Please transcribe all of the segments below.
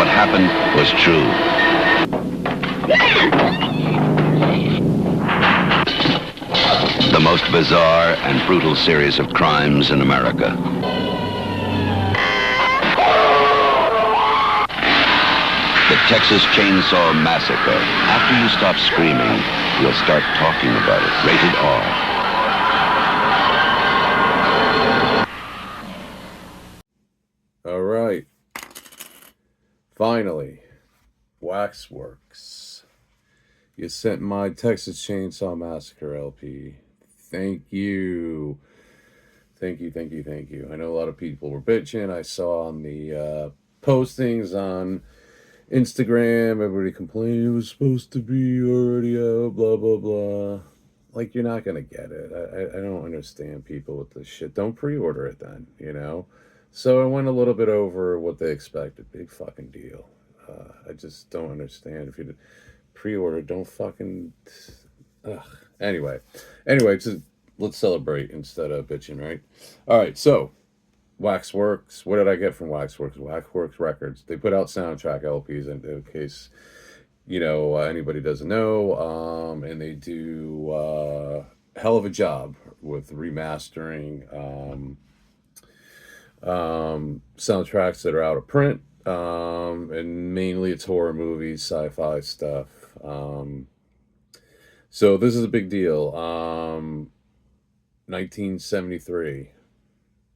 what happened was true. The most bizarre and brutal series of crimes in America. The Texas Chainsaw Massacre. After you stop screaming, you'll start talking about it. Rated R. All right. Finally, Waxworks. You sent my Texas Chainsaw Massacre LP. Thank you. Thank you. I know a lot of people were bitching. I saw on the postings on Instagram, everybody complaining it was supposed to be already out, blah, blah, blah. Like, you're not going to get it. I don't understand people with this shit. Don't pre-order it then, you know? So I went a little bit over what they expected. Big fucking deal. I just don't understand. If you pre-order, don't fucking... Ugh. Anyway, just, let's celebrate instead of bitching, right? All right, so Waxworks. What did I get from Waxworks? Waxworks Records. They put out soundtrack LPs in case, you know, anybody doesn't know. And they do hell of a job with remastering soundtracks that are out of print. And mainly it's horror movies, sci-fi stuff. So this is a big deal. 1973,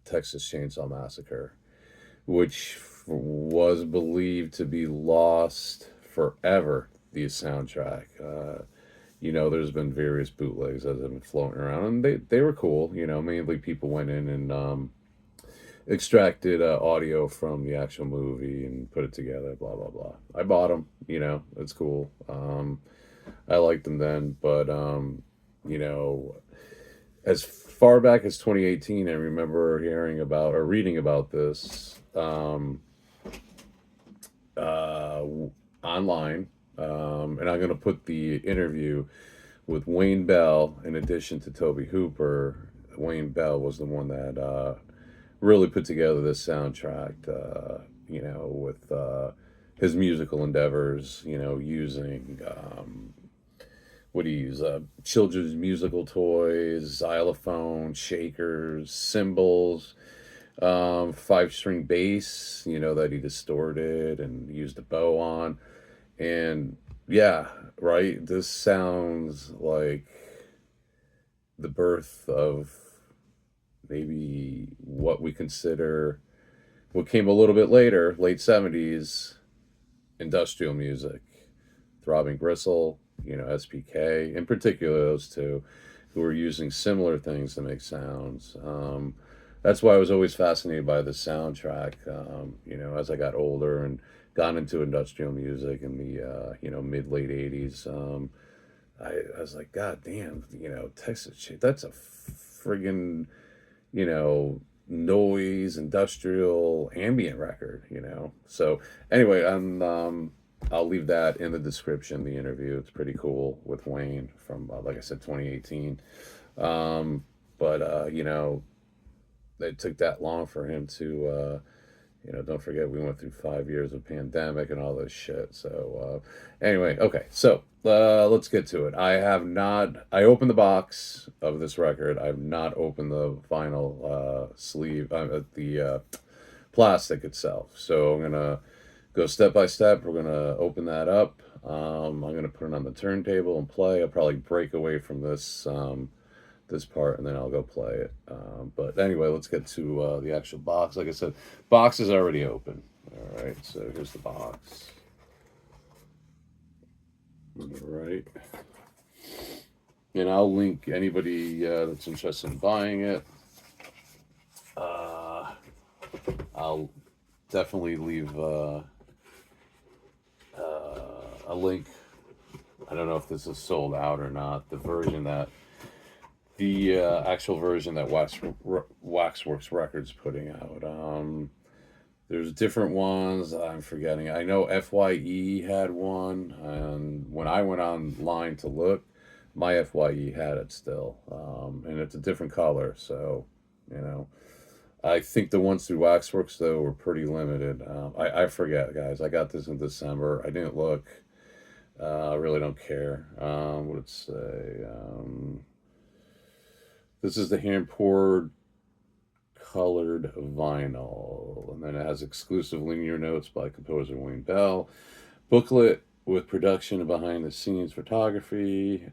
Texas Chainsaw Massacre, which was believed to be lost forever, the soundtrack. You know, there's been various bootlegs that have been floating around, and they were cool. You know, mainly people went in and extracted audio from the actual movie and put it together, blah, blah, blah. I bought them, you know, it's cool. I liked them then, but, you know, as far back as 2018, I remember hearing about or reading about this online, and I'm going to put the interview with Wayne Bell in addition to Toby Hooper. Wayne Bell was the one that really put together this soundtrack, you know, with his musical endeavors, you know, using... what do you use? Children's musical toys, xylophone, shakers, cymbals, 5-string bass, you know, that he distorted and used a bow on. And yeah, right, this sounds like the birth of maybe what we consider, what came a little bit later, late 70s, industrial music. Throbbing Gristle, you know, SPK, in particular those two, who were using similar things to make sounds. That's why I was always fascinated by the soundtrack, you know, as I got older and got into industrial music in the, you know, mid-late 80s. I was like, God damn, you know, Texas, that's a friggin', you know, noise, industrial, ambient record, you know. So anyway, I'll leave that in the description, the interview. It's pretty cool with Wayne from, like I said, 2018. But you know, it took that long for him to, you know, don't forget we went through 5 years of pandemic and all this shit. So anyway, okay, so let's get to it. I opened the box of this record. I've not opened the vinyl sleeve, the plastic itself. So I'm going to go step by step. We're going to open that up. I'm going to put it on the turntable and play. I'll probably break away from this this part and then I'll go play it. But anyway, let's get to the actual box. Like I said, box is already open. All right, so here's the box. All right. And I'll link anybody that's interested in buying it. I'll definitely leave a link. I don't know if this is sold out or not. The actual version that Waxworks Records putting out. There's different ones I'm forgetting. I know FYE had one, and when I went online to look, my FYE had it still, and it's a different color. So, you know, I think the ones through Waxworks, though, were pretty limited. I forget, guys. I got this in December. I didn't look. I really don't care. What did it say? This is the hand poured colored vinyl. And then it has exclusive linear notes by composer Wayne Bell. Booklet with production and behind the scenes photography.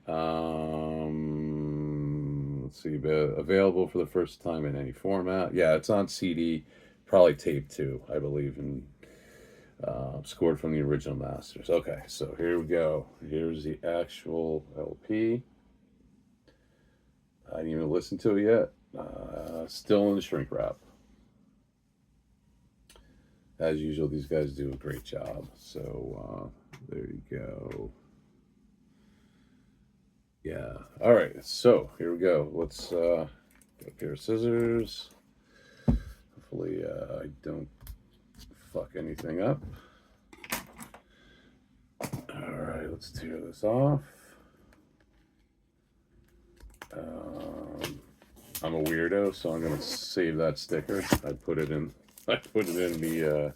Let's see, available for the first time in any format. Yeah, it's on CD, probably tape too, I believe, and scored from the original masters. Okay, so here we go. Here's the actual LP. I didn't even listen to it yet. Still in the shrink wrap. As usual, these guys do a great job. So there you go. Yeah. All right. So here we go. Let's get a pair of scissors. Hopefully I don't fuck anything up. All right. Let's tear this off. I'm a weirdo, so I'm gonna save that sticker. I put it in the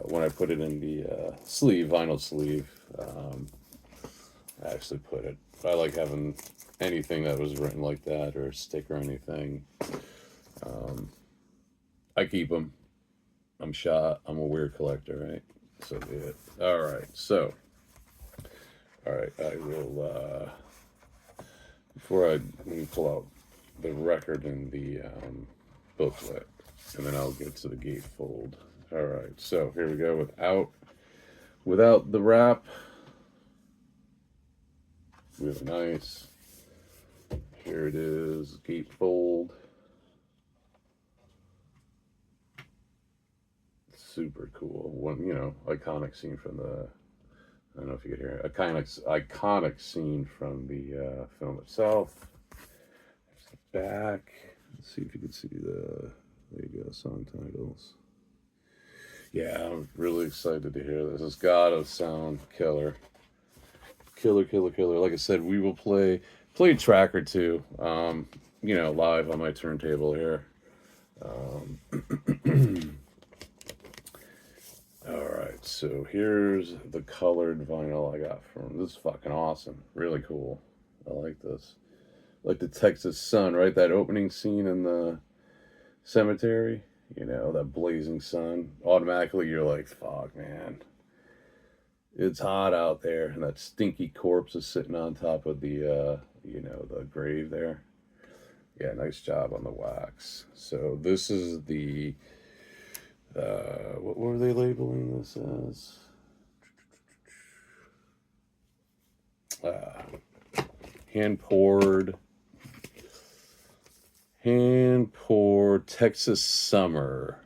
when I put it in the sleeve, vinyl sleeve. I actually put it. I like having anything that was written like that, or a sticker or anything. I keep them. I'm a weird collector, right? So be it. All right. So, all right. I will. Let me pull out the record and the booklet, and then I'll get to the gatefold. All right. So here we go. Without the wrap. Really nice. Here it is, gatefold. Super cool. One, iconic scene from the. I don't know if you could hear it. Iconic scene from the film itself. There's the back. Let's see if you can see the. There you go, song titles. Yeah, I'm really excited to hear this. It's gotta sound killer. Killer. Like I said, we will play a track or two, live on my turntable here. All right, so here's the colored vinyl I got from. This is fucking awesome. Really cool. I like this. Like the Texas sun, right? That opening scene in the cemetery. That blazing sun. Automatically, you're like, fuck, man. It's hot out there, and that stinky corpse is sitting on top of the, the grave there. Yeah, nice job on the wax. So this is the, what were they labeling this as? Hand-poured Texas summer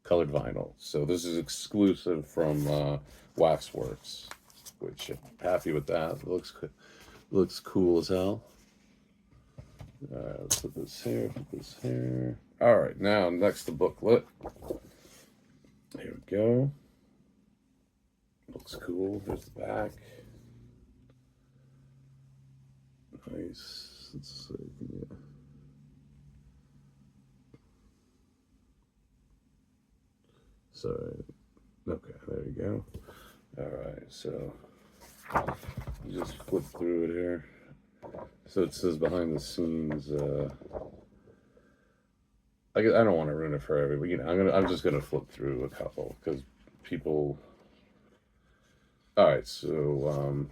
colored vinyl. So this is exclusive from Waxworks, which I'm happy with that. It looks cool as hell. All right, let's put this here. All right, now next the booklet. Here we go. Looks cool. There's the back. Nice. Let's see. Yeah. Sorry. Okay, there you go. All right, so you just flip through it here. So it says behind the scenes. I don't want to ruin it for everybody. I'm just gonna flip through a couple because people. All right, so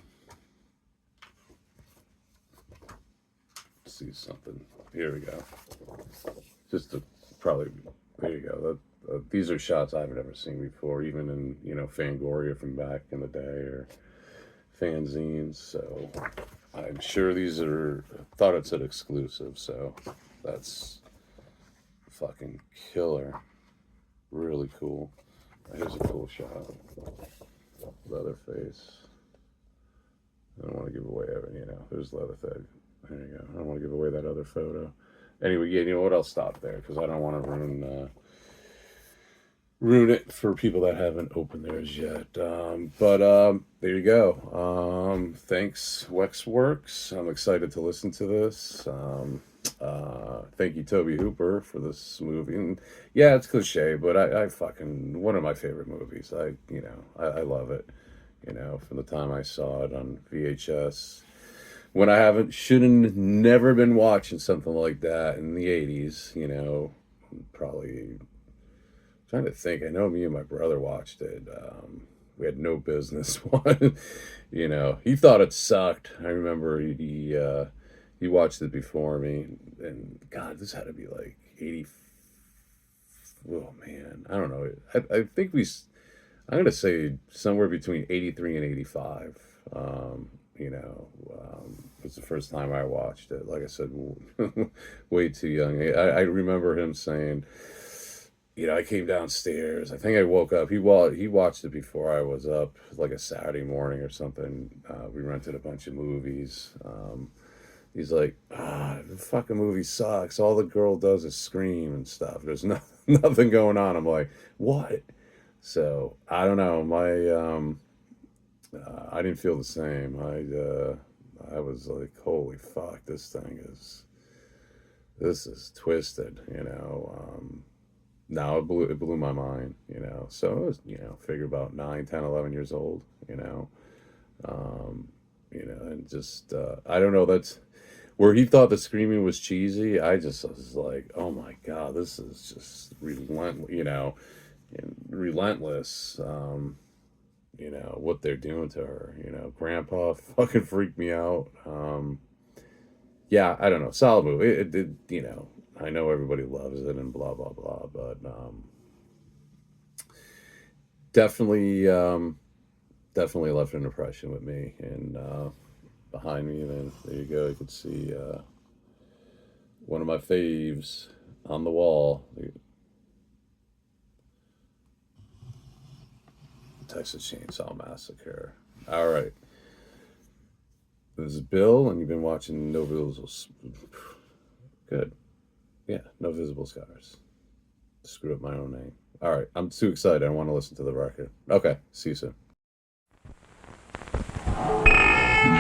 let's see something. Here we go. Just to probably there you go. These are shots I've never seen before, even in Fangoria from back in the day or fanzines. So I'm sure these are. Thought it said exclusive, so that's fucking killer. Really cool. Here's a cool shot. Leatherface. I don't want to give away there's Leatherface. There you go. I don't want to give away that other photo. Anyway, yeah, you know what? I'll stop there because I don't want to ruin it for people that haven't opened theirs yet. But there you go. Thanks, Waxworks. I'm excited to listen to this. Thank you, Toby Hooper, for this movie. And yeah, it's cliche, but I fucking one of my favorite movies. I love it. From the time I saw it on VHS, when I haven't shouldn't never been watching something like that in the '80s. Probably trying to think. I know me and my brother watched it. We had no business one. He thought it sucked. I remember he watched it before me, and God, this had to be like 80. Oh man, I don't know. I think I'm gonna say somewhere between 83 and 85. It was the first time I watched it. Like I said, way too young. I remember him saying, I came downstairs. I think I woke up. He watched it before I was up, like a Saturday morning or something. We rented a bunch of movies. He's like, the fucking movie sucks. All the girl does is scream and stuff. There's nothing going on. I'm like, what? So I don't know. I didn't feel the same. I was like, holy fuck, this is twisted. Now it blew my mind. So I was, figure about 9, 10, 11 years old. And just I don't know. That's where he thought the screaming was cheesy. I just was like, oh my god, this is just relentless. Relentless. What they're doing to her. Grandpa fucking freaked me out. Yeah, I don't know. Solid movie. I know everybody loves it and blah blah blah, but definitely definitely left an impression with me. And behind me, then there you go. You can see one of my faves on the wall. The Texas Chainsaw Massacre. All right. This is Bill, and you've been watching No Visible. Good. Yeah, No Visible Scars. Screw up my own name. All right. I'm too excited. I want to listen to the record. Okay. See you soon.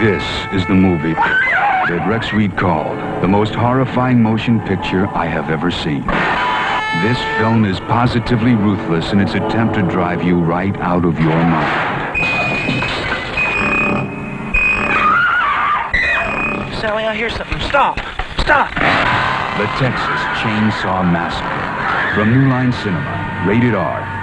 This is the movie that Rex Reed called the most horrifying motion picture I have ever seen. This film is positively ruthless in its attempt to drive you right out of your mind. Sally, I hear something. Stop! Stop! The Texas Chainsaw Massacre. From New Line Cinema. Rated R.